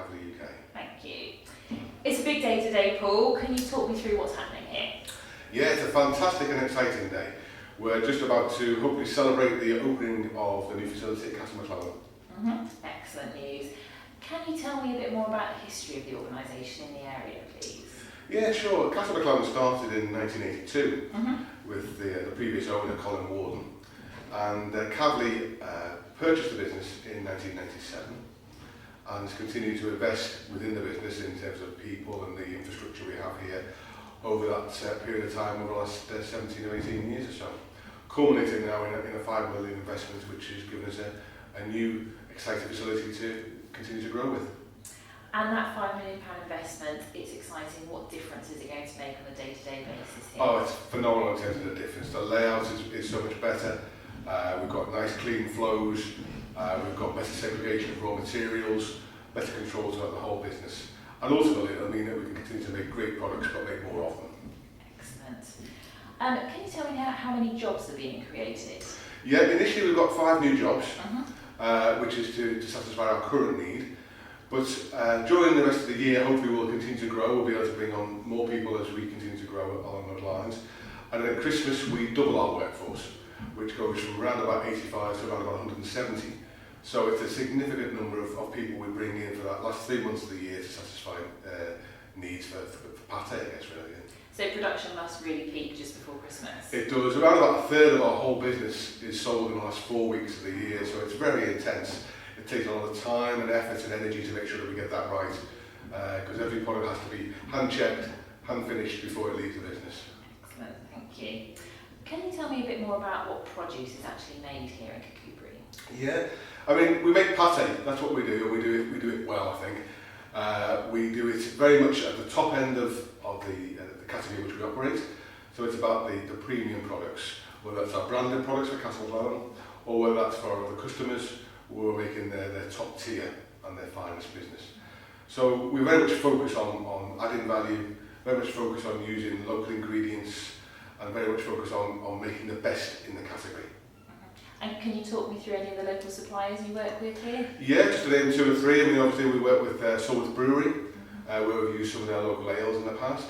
Kalvi, UK. Thank you. It's a big day today, Paul. Can you talk me through what's happening here? Yeah, it's a fantastic and exciting day. We're just about to hopefully celebrate the opening of the new facility at MacLellan. Excellent news. Can you tell me a bit more about the history of the organisation in the area, please? Yeah, sure. MacLellan started in 1982 with the previous owner, Colin Warden. And Kalvi purchased the business in 1997 and has continued to invest within the business in terms of people and the infrastructure we have here over that period of time, over the last 17 or 18 years or so. Culminating now in a £5 million investment, which has given us a new exciting facility to continue to grow with. And that £5 million investment, it's exciting. What difference is it going to make on a day-to-day basis here? Oh, it's phenomenal in terms of the difference. The layout is so much better. We've got nice clean flows. We've got better segregation of raw materials, better controls about the whole business. And ultimately, it'll mean that we can continue to make great products, but make more of them. Excellent. Can you tell me how many jobs are being created? Yeah, initially we've got 5 new jobs, which is to satisfy our current need. But during the rest of the year, hopefully we'll continue to grow. We'll be able to bring on more people as we continue to grow along those lines. And then at Christmas, we double our workforce, which goes from around about 85 to around about 170. So it's a significant number of people we bring in for that last 3 months of the year to satisfy needs for pate, I guess, really. So production must really peak just before Christmas? It does. Around about a third of our whole business is sold in the last 4 weeks of the year, so it's very intense. It takes a lot of time and effort and energy to make sure that we get that right, because every product has to be hand-checked, hand-finished before it leaves the business. Excellent, thank you. Can you tell me a bit more about what produce is actually made here in Kirkcudbright? Yeah, I mean, we make pate, that's what we do, and we do it well, I think. We do it very much at the top end of the category which we operate, so it's about the premium products, whether that's our branded products for MacLellan, or whether that's for our customers who are making their top tier and their finest business. So we very much focus on adding value, very much focus on using local ingredients, and very much focus on making the best in the category. And can you talk me through any of the local suppliers you work with here? Yeah, just to name 2 or 3. I mean, obviously we work with Solwith Brewery, where we've used some of their local ales in the past.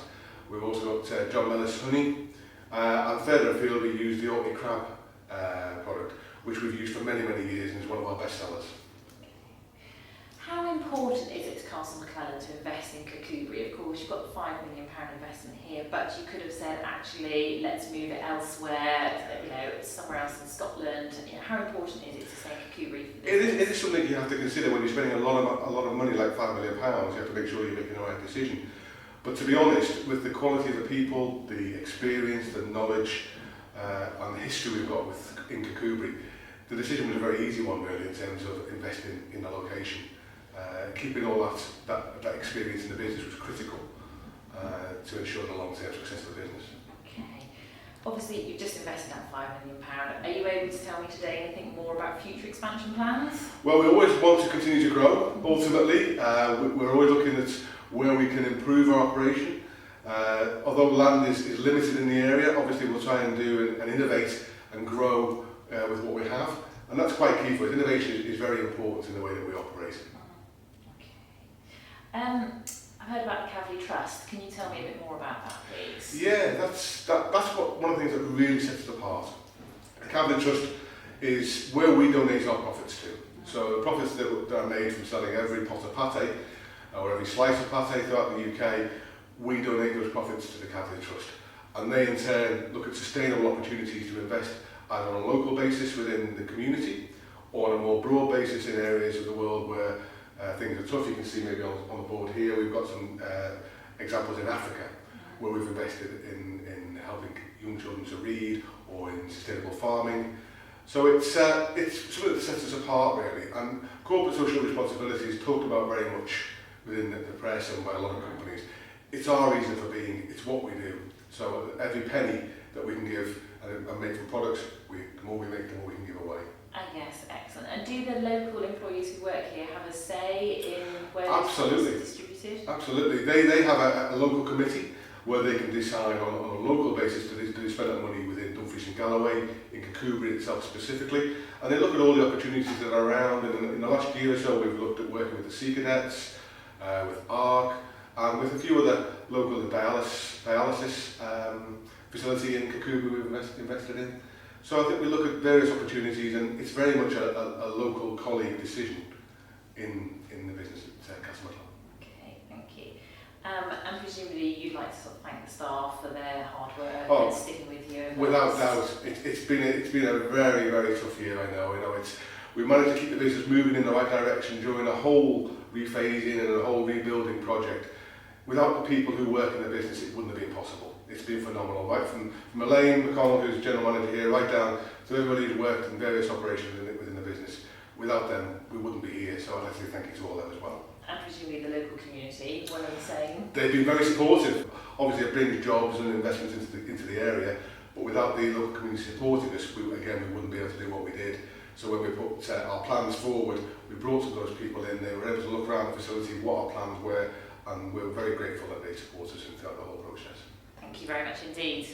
We've also got John Mellis Honey, and further afield we use the Orkney Crab product, which we've used for many, many years and is one of our best sellers. How important is it to MacLellan to invest in Kirkcudbright? Of course, you've got the £5 million investment here, but you could have said, actually, let's move it elsewhere, somewhere else in Scotland. How important is it to stay in Kirkcudbright? It is something you have to consider when you're spending a lot of money, like £5 million. You have to make sure you're making the right decision. But to be honest, with the quality of the people, the experience, the knowledge, and the history we've got in Kirkcudbright, the decision was a very easy one, really, in terms of investing in the location. Keeping all that experience in the business was critical to ensure the long-term success of the business. Okay. Obviously, you've just invested that £5 million. Are you able to tell me today anything more about future expansion plans? Well, we always want to continue to grow. Ultimately, we're always looking at where we can improve our operation. Although land is limited in the area, obviously we'll try and do and innovate and grow with what we have. And that's quite key for us. Innovation is very important in the way that we operate. I've heard about the Kalvi Trust. Can you tell me a bit more about that, please? Yeah, that's one of the things that really sets us apart. The Kalvi Trust is where we donate our profits to. So the profits that are made from selling every pot of pate, or every slice of pate throughout the UK, we donate those profits to the Kalvi Trust. And they in turn look at sustainable opportunities to invest either on a local basis within the community, or on a more broad basis in areas of the world where things are tough. You can see maybe on the board here, we've got some examples in Africa where we've invested in helping young children to read, or in sustainable farming. So it's something that sets us apart, really. And corporate social responsibility is talked about very much within the press and by a lot of companies. It's our reason for being, it's what we do. So every penny that we can give and make from products, the more we make, the more we can give away. I guess, excellent. And do the local employees who work here have a say in where Absolutely. it's distributed? Absolutely. They have a local committee where they can decide on a local basis do they spend that money within Dumfries and Galloway, in Kirkcudbright itself specifically, and they look at all the opportunities that are around. And in the last year or so, we've looked at working with the Sea Cadets, with ARC, and with a few other local dialysis facility in Kirkcudbright we've invested in. So I think we look at various opportunities, and it's very much a local colleague decision in the business at MacLellan. Okay, thank you. And presumably you'd like to sort of thank the staff for their hard work and sticking with you. Without doubt, it's been a very, very tough year. I know. We managed to keep the business moving in the right direction during a whole rephasing and a whole rebuilding project. Without the people who work in the business, it wouldn't have been possible. It's been phenomenal, right from Elaine McConnell, who's general manager here, right down to everybody who's worked in various operations within the business. Without them, we wouldn't be here. So I'd like to thank you to all them as well. And presumably the local community, what are they saying? They've been very supportive. Obviously, it brings jobs and investments into the area, but without the local community supporting us, we wouldn't be able to do what we did. So when we put our plans forward, we brought some of those people in. They were able to look around the facility, what our plans were, and we're very grateful that they support us throughout the whole process. Thank you very much indeed.